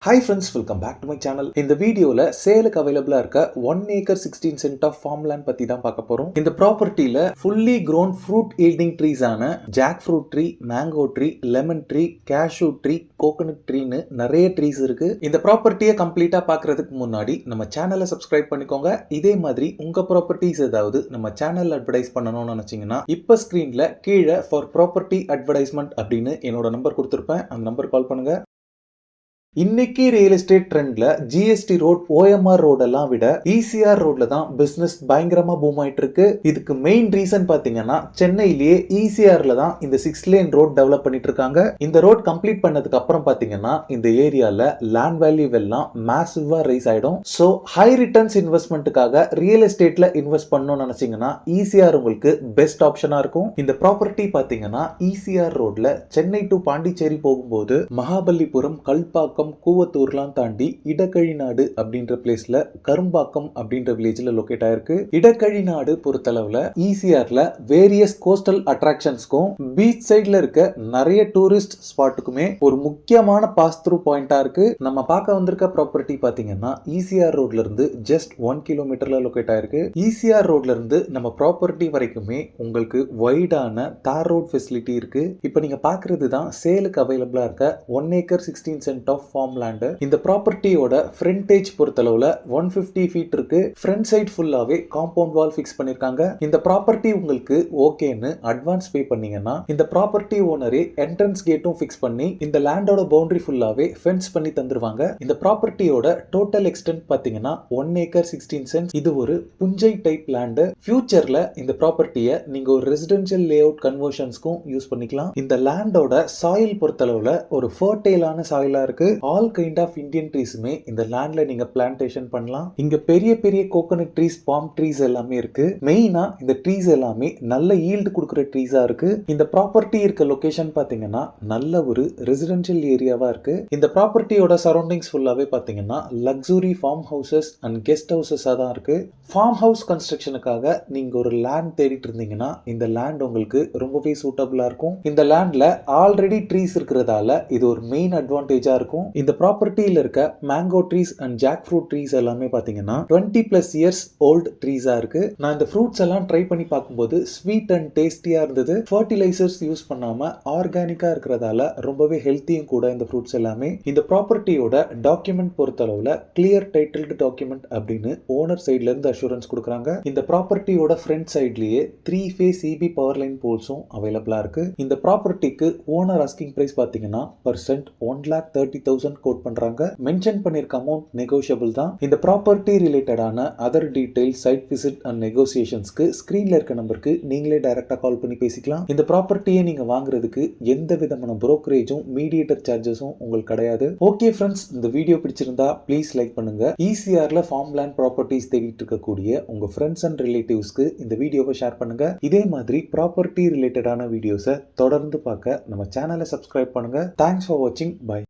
Hi friends, welcome back to my channel. இந்த வீடியோல சேலுக்கு அவைலபிளா இருக்க 1 acre 16 cent of farmland பத்தி தான் பார்க்க போறோம். இந்த ப்ராப்பர்ட்டில fully grown fruit yielding trees ஆன jackfruit tree, mango tree, lemon tree, cashew tree, coconut ட்ரீன்னு நிறைய ட்ரீஸ் இருக்கு. இந்த ப்ராப்பர்ட்டியை கம்ப்ளீட்டா பார்க்கறதுக்கு முன்னாடி நம்ம சேனலை சப்ஸ்கிரைப் பண்ணிக்கோங்க. இதே மாதிரி உங்க ப்ராப்பர்ட்டிஸ் ஏதாவது நம்ம சேனல்ல அட்வர்டைஸ் பண்ணணும்னு நினைச்சீங்கன்னா இப்ப ஸ்கிரீன்ல கீழே ஃபார் ப்ராப்பர்ட்டி அட்வர்டைஸ்மெண்ட் அப்படின்னு என்னோட நம்பர் கொடுத்துருப்பேன். அந்த நம்பர் கால் பண்ணுங்க. இன்னைக்கு ரியல் எஸ்டேட் ட்ரெண்ட்ல ஜிஎஸ்டி ரோட், ஓஎம்ஆர் ரோடெல்லாம் விட இசிஆர் ரோட்ல தான் பிசினஸ் பயங்கரமா பூம் ஆயிட்டு இருக்கு. இதுக்கு மெயின் ரீசன் பாத்தீங்கன்னா சென்னையிலேயே இசிஆர்ல தான் இந்த 6 லேன் ரோட் டெவலப் பண்ணிட்டு இருக்காங்க. இந்த ரோட் கம்ப்ளீட் பண்ணதுக்கு அப்புறம் பாத்தீங்கன்னா இந்த ஏரியால லேண்ட் வேல்யூ எல்லாம் மேசிவா ரைஸ் ஆயிடும். சோ ஹை ரிட்டர்ன்ஸ் இன்வெஸ்ட்மெண்ட்டுக்காக ரியல் எஸ்டேட்ல இன்வெஸ்ட் பண்ணணும்னு நினைச்சீங்கன்னா இசிஆர் உங்களுக்கு பெஸ்ட் ஆப்ஷனா இருக்கும். இந்த ப்ராப்பர்ட்டி பாத்தீங்கன்னா இசிஆர் ரோட்ல சென்னை டு பாண்டிச்சேரி போகும்போது மகாபலிபுரம், கல்பாக்கம், கூவத்தூர்லாம் தாண்டி இடக்கழிநாடு அப்படின்ற பிளேஸ்ல கரும்பாக்கம் அப்படின்ற வில்லேஜ்ல லொகேட் ஆயிருக்கு. இடக்கழிநாடு பொறுத்தளவுல இசிஆர்ல வேரியஸ் கோஸ்டல் அட்ராக்ஷன்ஸ்க்கும் பீச் சைட்ல இருக்க நிறைய டூரிஸ்ட் ஸ்பாட்டுக்குமே ஒரு முக்கியமான பாஸ் த்ரூ பாயிண்டா இருக்கு. நம்ம பார்க்க வந்திருக்க ப்ராப்பர்ட்டி பாத்தீங்கன்னா இசிஆர் ரோட்ல இருந்து ஜஸ்ட் 1 கிலோமீட்டர்ல லொகேட் ஆயிருக்கு. இசிஆர் ரோட்ல இருந்து நம்ம ப்ராப்பர்ட்டி வரைக்குமே உங்களுக்கு வைடான தார் ரோட் ஃபெசிலிட்டி இருக்கு. இப்போ நீங்க பாக்குறது தான் சேலுக்கு அவைலபிளா இருக்க 1 acre 16 cent of farmland. இந்த ப்ராப்பர்ட்டியோட ஃப்ரண்டேஜ் பொறுத்தளவுல 150 ஃபீட் இருக்கு. ஃப்ரண்ட் சைடு ஃபுல்லாவே காம்பவுண்ட் வால் ஃபிக்ஸ் பண்ணிருக்காங்க. இந்த ப்ராப்பர்ட்டி உங்களுக்கு ஓகேன்னு அட்வான்ஸ் பே பண்ணீங்கன்னா இந்த ப்ராப்பர்ட்டி ஓனரே என்ட்ரன்ஸ் கேட்டும் ஃபிக்ஸ் பண்ணி இந்த லேண்டோட பவுண்டரி ஃபுல்லாவே ஃபென்ஸ் பண்ணி தந்துருவாங்க. இந்த ப்ராப்பர்ட்டியோட டோட்டல் எக்ஸ்டென்ட் பாத்தீங்கன்னா 1 acre 16 cents. இது ஒரு புஞ்சை டைப் லேண்ட். ஃபியூச்சர்ல இந்த ப்ராப்பர்ட்டியை நீங்க ஒரு ரெசிடென்ஷியல் லேஅவுட் கன்வர்ஷன்ஸ்க்கும் யூஸ் பண்ணிக்கலாம். இந்த லேண்டோட சாயில் பொறுத்தளவுல ஒரு ஃபர்டைலான சாயிலா இருக்கு. ஆல் கைண்ட் ஆஃப் இந்தியன் ட்ரீஸுமே இந்த லேண்ட்ல நீங்க பிளான்டேஷன் பண்ணலாம். இங்க பெரிய பெரிய கோகனட் ட்ரீஸ், பாம் ட்ரீஸ் எல்லாமே இருக்கு. மெயினா இந்த ட்ரீஸ் எல்லாமே நல்ல ஈல்டு கொடுக்குற ட்ரீஸா இருக்கு. இந்த ப்ராப்பர்ட்டி இருக்க லொகேஷன் பாத்தீங்கன்னா நல்ல ஒரு ரெசிடென்ஷியல் ஏரியாவா இருக்கு. இந்த ப்ராப்பர்ட்டியோட சரௌண்டிங்ஸ் ஃபுல்லாவே பாத்தீங்கன்னா luxury farm houses and guest ஹவுசஸா தான் இருக்கு. ஃபார்ம் ஹவுஸ் கன்ஸ்ட்ரக்ஷனுக்காக நீங்க ஒரு லேண்ட் தேடிட்டு இருந்தீங்கன்னா இந்த லேண்ட் உங்களுக்கு ரொம்பவே சூட்டபிளா இருக்கும். இந்த லேண்ட்ல ஆல்ரெடி ட்ரீஸ் இருக்கிறதால இது ஒரு மெயின் அட்வான்டேஜா இருக்கும். இந்த ப்ராப்பர்ட்டியில இருக்க mango trees and jackfruit trees எல்லாமே பாத்தீங்கன்னா 20+ இயர்ஸ் ஓல்ட் ட்ரீஸா இருக்கு. நான் இந்த ஃப்ரூட்ஸ் எல்லாம் ட்ரை பண்ணி பார்க்கும்போது ஸ்வீட் அண்ட் டேஸ்டியா இருந்தது. ஃபர்டிலைசர்ஸ் யூஸ் பண்ணாம ஆர்கானிக்கா இருக்கிறதால ரொம்பவே ஹெல்த்தியும் கூட இந்த ஃப்ரூட்ஸ் எல்லாமே. இந்த ப்ராப்பர்ட்டியோட டாக்குமெண்ட் பொறுத்தளவுல கிளியர் டைட்டில்டு டாக்குமெண்ட் அப்படின்னு ஓனர் சைட்ல இருந்து அஷூரன்ஸ் கொடுக்குறாங்க. இந்த ப்ராப்பர்ட்டியோட ஃப்ரண்ட் சைட்லயே 3 phase EB பவர் லைன் போல்ஸும் அவைலபிளா இருக்கு. இந்த ப்ராப்பர்ட்டிக்கு ஓனர் ஆஸ்கிங் பிரைஸ் பாத்தீங்கன்னா பர்சன்ட் 1,30,000 கோட் பண்றாங்க. மென்ஷன் பண்ணிருக்க அமௌண்ட் நெகோஷியபிள் தான். இந்த ப்ராப்பர்ட்டி ரிலேட்டடான other detail, site visit and நெகோசியேஷன்ஸ்க்கு ஸ்கிரீன்ல இருக்க நம்பருக்கு நீங்களே டைரக்டா கால் பண்ணி பேசிக்கலாம். இந்த ப்ராப்பர்ட்டியை நீங்க வாங்குறதுக்கு எந்த விதமான புரோக்கரேஜும் மீடியேட்டர் சார்ஜஸும் உங்களுக்கு கிடையாது. ஓகே ஃப்ரெண்ட்ஸ், இந்த வீடியோ பிடிச்சிருந்தா ப்ளீஸ் லைக் பண்ணுங்க. இசிஆர்ல ஃபார்ம் லேண்ட் ப்ராப்பர்ட்டிஸ் தேடிட்டு இருக்கக்கூடிய உங்க ஃப்ரெண்ட்ஸ் அண்ட் ரிலேட்டிவ்ஸ்க்கு இந்த வீடியோவை ஷேர் பண்ணுங்க. இதே மாதிரி ப்ராப்பர்ட்டி ரிலேட்டடான வீடியோஸை தொடர்ந்து பார்க்க நம்ம சேனலை சப்ஸ்கிரைப் பண்ணுங்க. தேங்க்ஸ் ஃபார் வாட்சிங். பை.